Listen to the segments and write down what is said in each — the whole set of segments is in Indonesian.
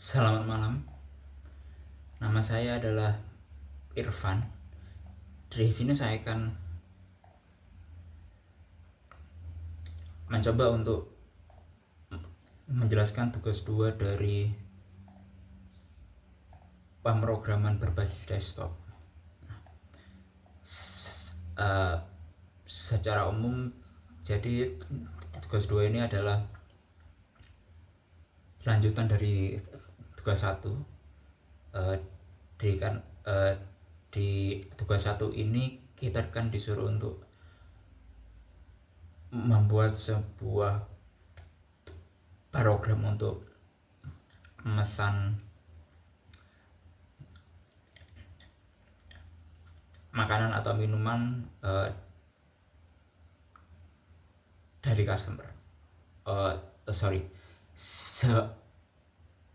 Selamat malam, nama saya adalah Irfan. Dari sini saya akan mencoba untuk menjelaskan tugas 2 dari pemrograman berbasis desktop. Secara umum, jadi tugas 2 ini adalah lanjutan dari tugas 1. Di tugas 1 ini kita akan disuruh untuk membuat sebuah program untuk memesan makanan atau minuman dari customer.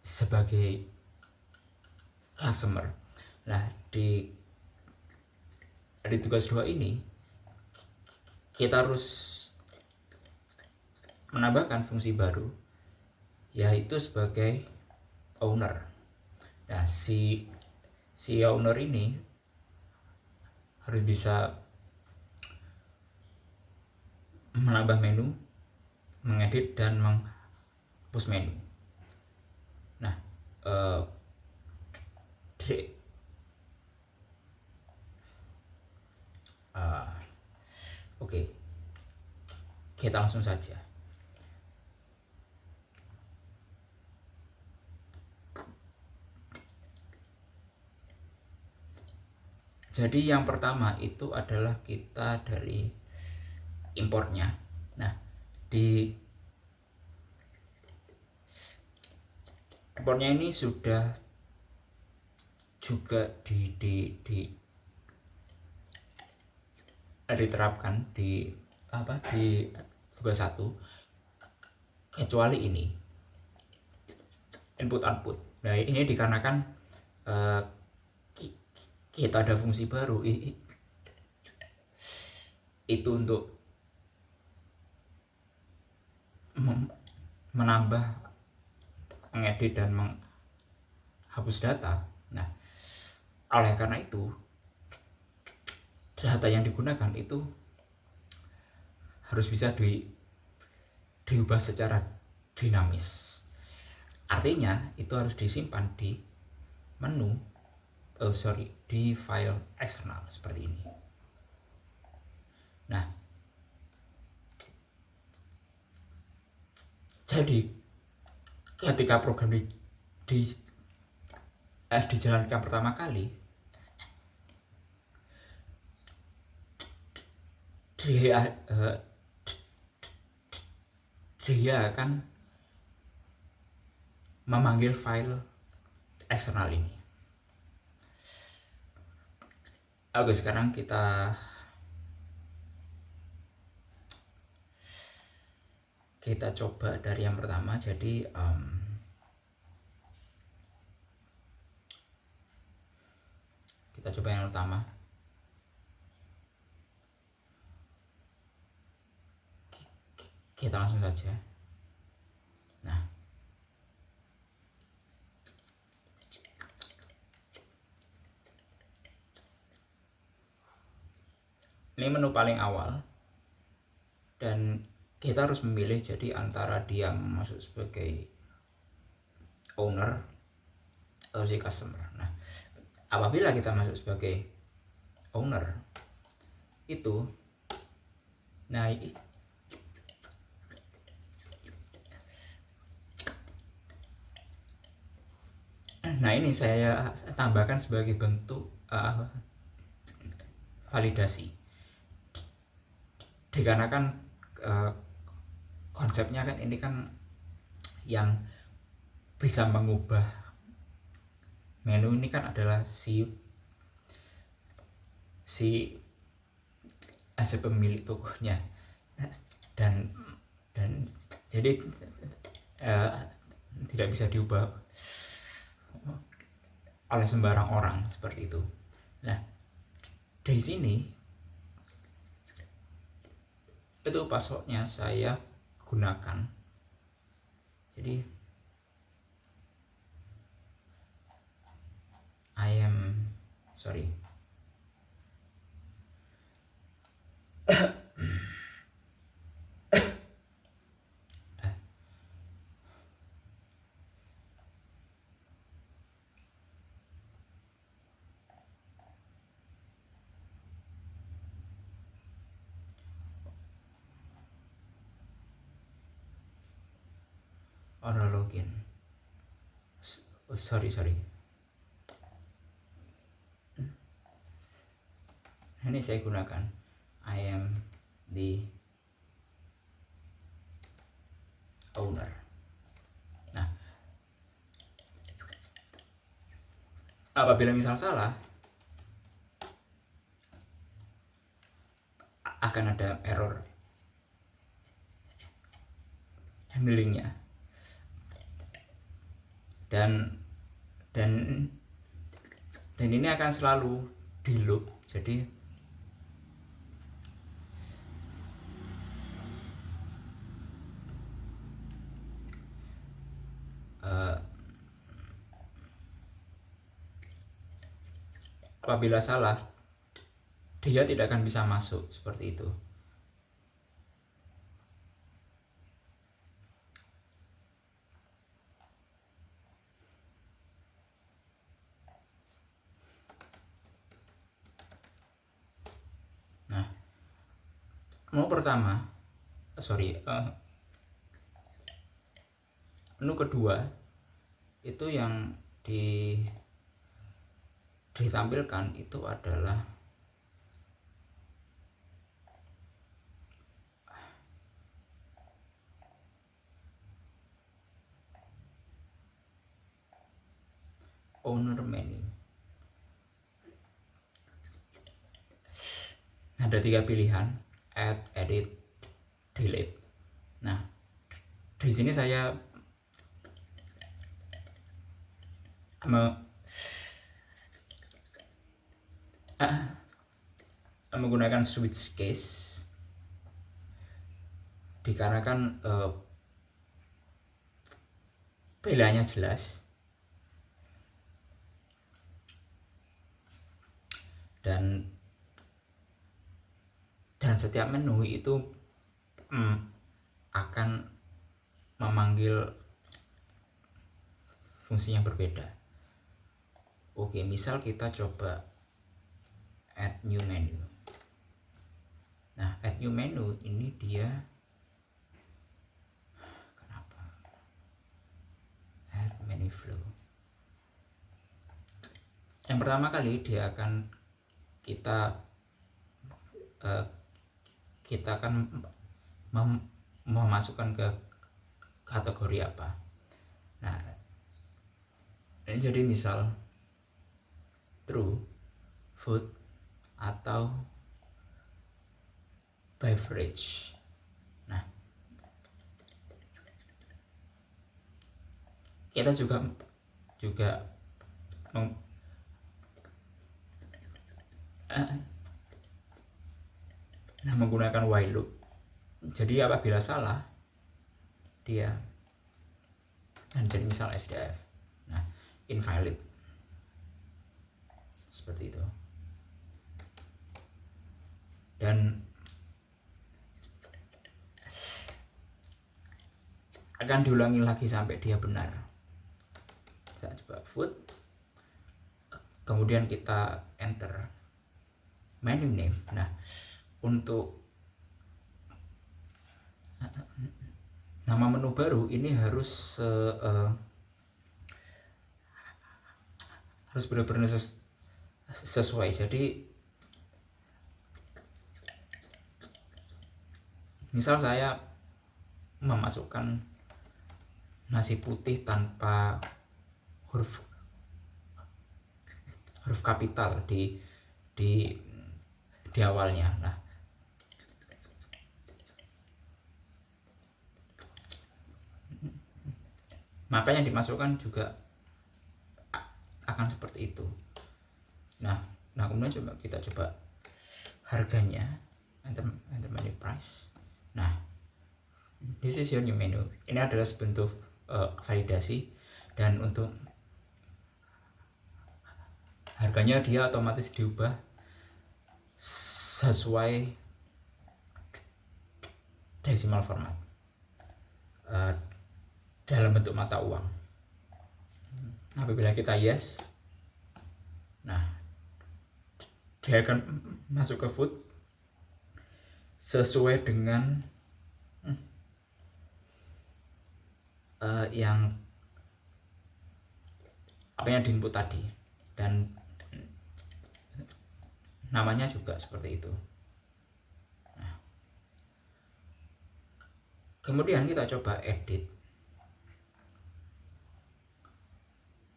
Sebagai customer. Nah, di tugas 2 ini kita harus menambahkan fungsi baru, yaitu sebagai owner. Nah, si owner ini harus bisa menambah menu, mengedit dan menghapus menu. Nah, oke, kita langsung saja. Jadi yang pertama itu adalah kita dari importnya. Nah, di importnya ini sudah juga diterapkan di tugas 1, kecuali ini input output. Nah, ini dikarenakan kita ada fungsi baru itu untuk menambah, mengedit dan menghapus data. Nah, oleh karena itu data yang digunakan itu harus bisa diubah secara dinamis. Artinya itu harus disimpan di menu, di file eksternal seperti ini. Nah, jadi ketika program dijalankan pertama kali, dia akan memanggil file eksternal ini. Oke, sekarang kita coba dari yang pertama. Jadi kita coba yang pertama. Kita langsung saja. Nah, ini menu paling awal, dan kita harus memilih jadi antara dia masuk sebagai owner atau si customer. Nah, apabila kita masuk sebagai owner itu, nah ini saya tambahkan sebagai bentuk validasi, dikarenakan konsepnya kan ini kan yang bisa mengubah menu ini kan adalah si hasil pemilik tokonya, dan jadi tidak bisa diubah oleh sembarang orang seperti itu. Nah, dari sini itu passwordnya saya gunakan. Jadi I am sorry. Or login. Sorry. Ini saya gunakan I am the owner. Nah, apabila misal salah, akan ada error handlingnya, dan ini akan selalu di loop. Jadi apabila salah, dia tidak akan bisa masuk, seperti itu. Nah, menu pertama, menu kedua itu yang ditampilkan itu adalah owner menu. Ada 3 pilihan: add, edit, delete. Nah, di sini saya menggunakan switch case dikarenakan pilihannya jelas dan setiap menu itu akan memanggil fungsi yang berbeda. Oke, misal kita coba add new menu. Nah, add new menu ini dia kenapa add menu flow. Yang pertama kali dia akan kita akan memasukkan ke kategori apa. Nah, ini jadi misal true, food, atau beverage. Nah, kita juga menggunakan while loop. Jadi apabila salah, dia jadi misal SDF. Nah, invalid, seperti itu. Dan akan diulangi lagi sampai dia benar. Kita coba food, kemudian kita enter menu name. Nah, untuk nama menu baru ini harus benar-benar sesuai. Jadi misal saya memasukkan nasi putih tanpa huruf kapital di awalnya. Nah, maka yang dimasukkan juga akan seperti itu. Nah kemudian kita coba harganya, enter menu price. Nah, this is your new menu. Ini adalah sebentuk validasi, dan untuk harganya dia otomatis diubah sesuai decimal format dalam bentuk mata uang. Apabila kita yes, nah dia akan masuk ke food sesuai dengan yang apa yang diinput tadi, dan namanya juga seperti itu. Nah, kemudian kita coba edit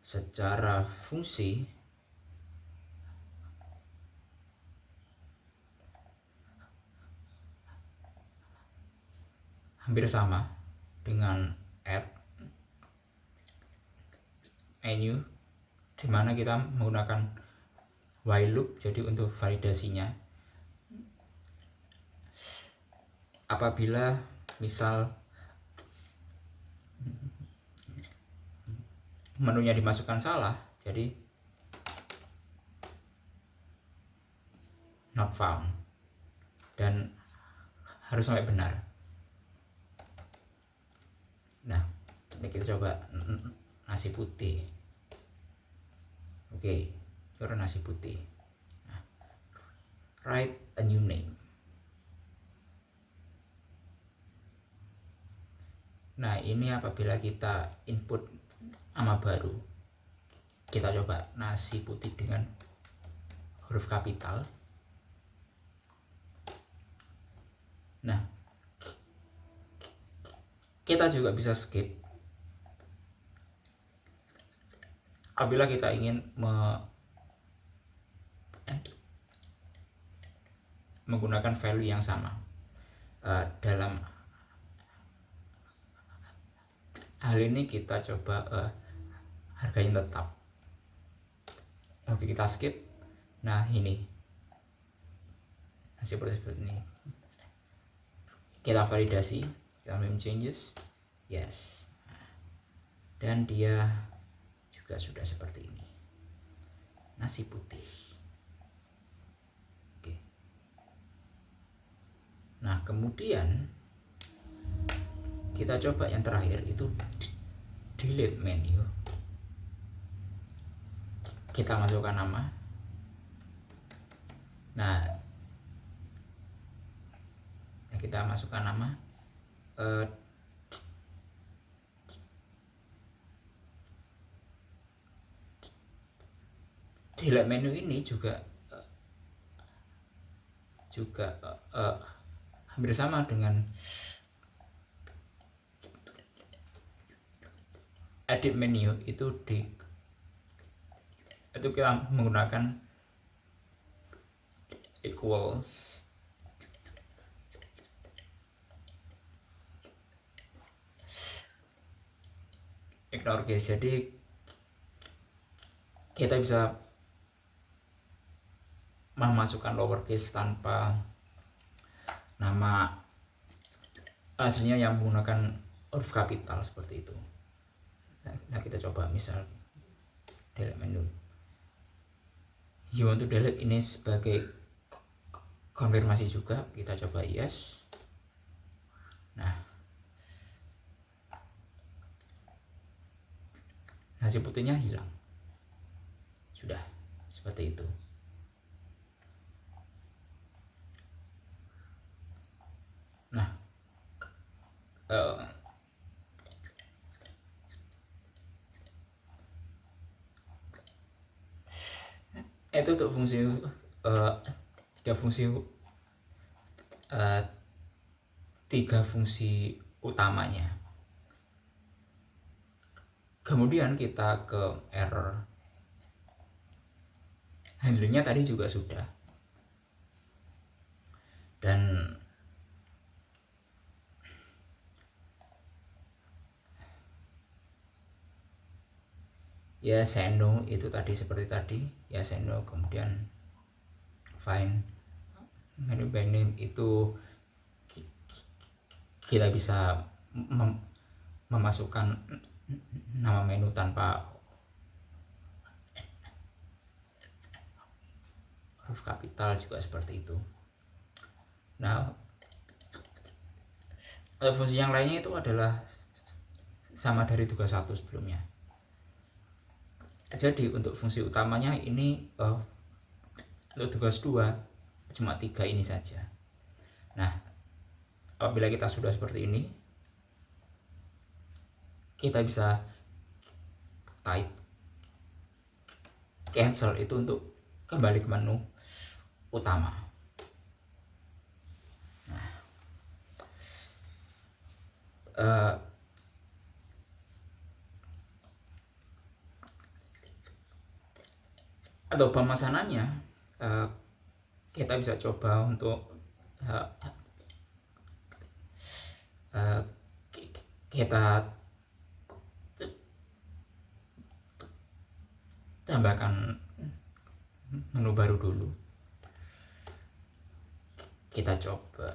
secara fungsi. Hampir sama dengan add menu, dimana kita menggunakan while loop. Jadi untuk validasinya, apabila misal menunya dimasukkan salah, jadi not found, dan harus sampai benar. Nah, ini kita coba nasi putih. Oke, coba nasi putih. Nah, write a new name. Nah, ini apabila kita input nama baru, kita coba nasi putih dengan huruf kapital. Nah, kita juga bisa skip apabila kita ingin menggunakan value yang sama. Dalam hal ini kita coba harganya tetap. Oke, kita skip. Nah, ini hasil proses seperti ini. Kita validasi, kita name changes, yes, dan dia juga sudah seperti ini, nasi putih. Oke. Nah, kemudian kita coba yang terakhir, itu delete menu. Kita masukkan nama. Nah, kita masukkan nama. Delete menu ini juga hampir sama dengan edit menu. Itu kita menggunakan equals ignore case. Jadi kita bisa memasukkan lowercase tanpa nama aslinya yang menggunakan huruf kapital seperti itu. Nah, kita coba misal delete menu. You want to delete, ini sebagai konfirmasi juga. Kita coba yes. Nah, nasi putihnya hilang. Sudah seperti itu. Nah, itu untuk fungsi tiga fungsi utamanya. Kemudian kita ke error handlingnya tadi juga sudah, dan ya seno itu tadi seperti tadi ya seno. Kemudian find menu by name, itu kita bisa memasukkan nama menu tanpa huruf kapital juga seperti itu. Nah, fungsi yang lainnya itu adalah sama dari tugas 1 sebelumnya. Jadi untuk fungsi utamanya ini untuk tugas 2 cuma 3 ini saja. Nah, apabila kita sudah seperti ini, kita bisa type cancel itu untuk kembali ke menu utama. Nah, atau pemesanannya kita bisa coba untuk kita tambahkan menu baru dulu. Kita coba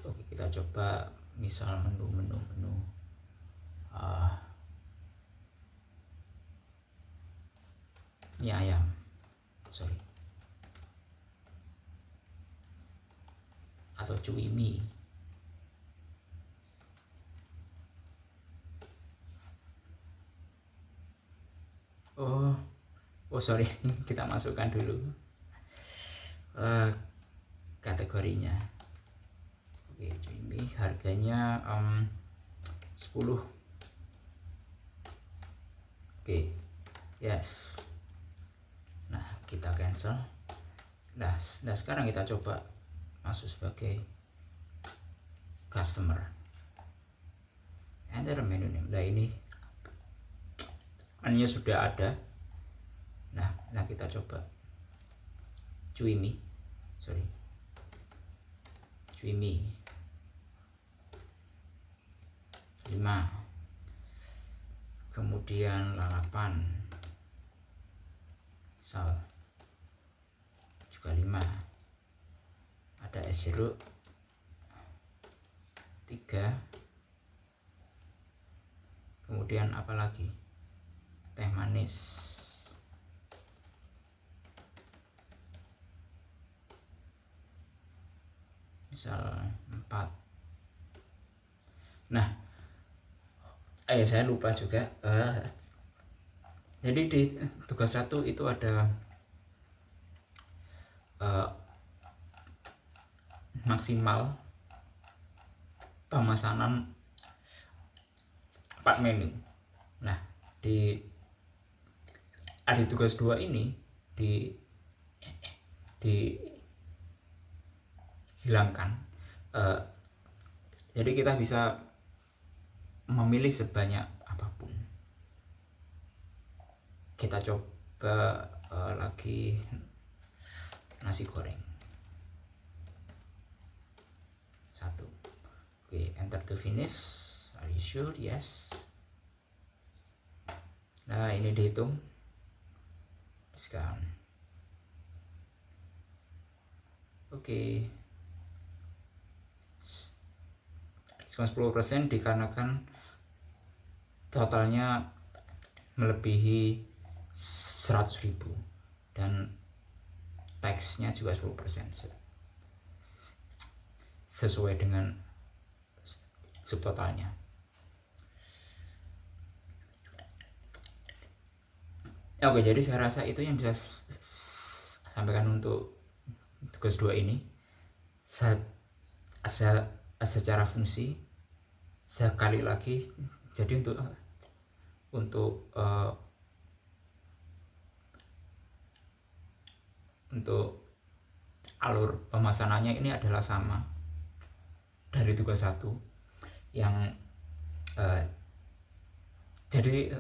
oke, kita coba misal menu ini ayam, atau cuimi. Sorry, kita masukkan dulu kategorinya. Oke, cuimi harganya 10. Oke, yes. Nah, kita cancel. Nah, sekarang kita coba masuk sebagai customer. Enter menu name. Nah, ini menunya sudah ada. Nah kita coba cuimi 5, kemudian lalapan sal juga 5, ada es jeruk 3, kemudian apa lagi, teh manis misal 4. Nah, saya lupa juga. Jadi di tugas 1 itu ada maksimal pemesanan 4 menu. Nah, di tugas 2 ini dihilangkan. Jadi kita bisa memilih sebanyak apapun. Kita coba lagi nasi goreng 1. Oke, enter to finish. Are you sure? Yes. Nah, ini dihitung diskon. Oke, diskon 10% dikarenakan totalnya melebihi 100.000 dan taxnya juga 10% sesuai dengan subtotalnya. Oke, jadi saya rasa itu yang bisa sampaikan untuk tugas 2 ini. Secara fungsi sekali lagi, jadi untuk alur pemesanannya ini adalah sama dari tugas 1 yang jadi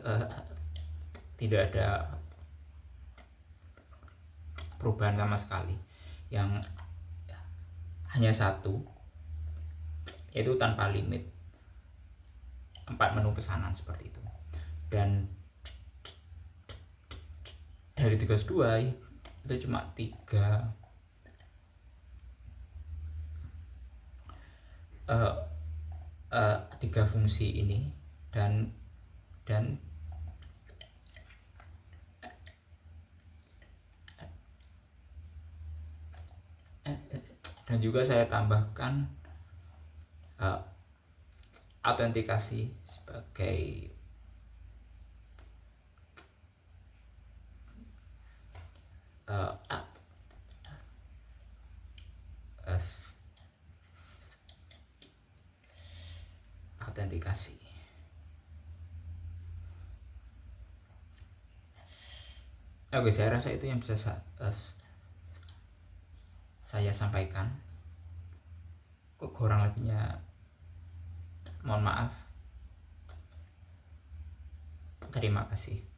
tidak ada perubahan sama sekali. Yang hanya 1 yaitu tanpa limit 4 menu pesanan seperti itu. Dan dari tugas 2 itu cuma 3 fungsi ini dan Dan juga saya tambahkan autentikasi sebagai autentikasi. Oke, saya rasa itu yang bisa saya sampaikan. Kurang lebihnya mohon maaf. Terima kasih.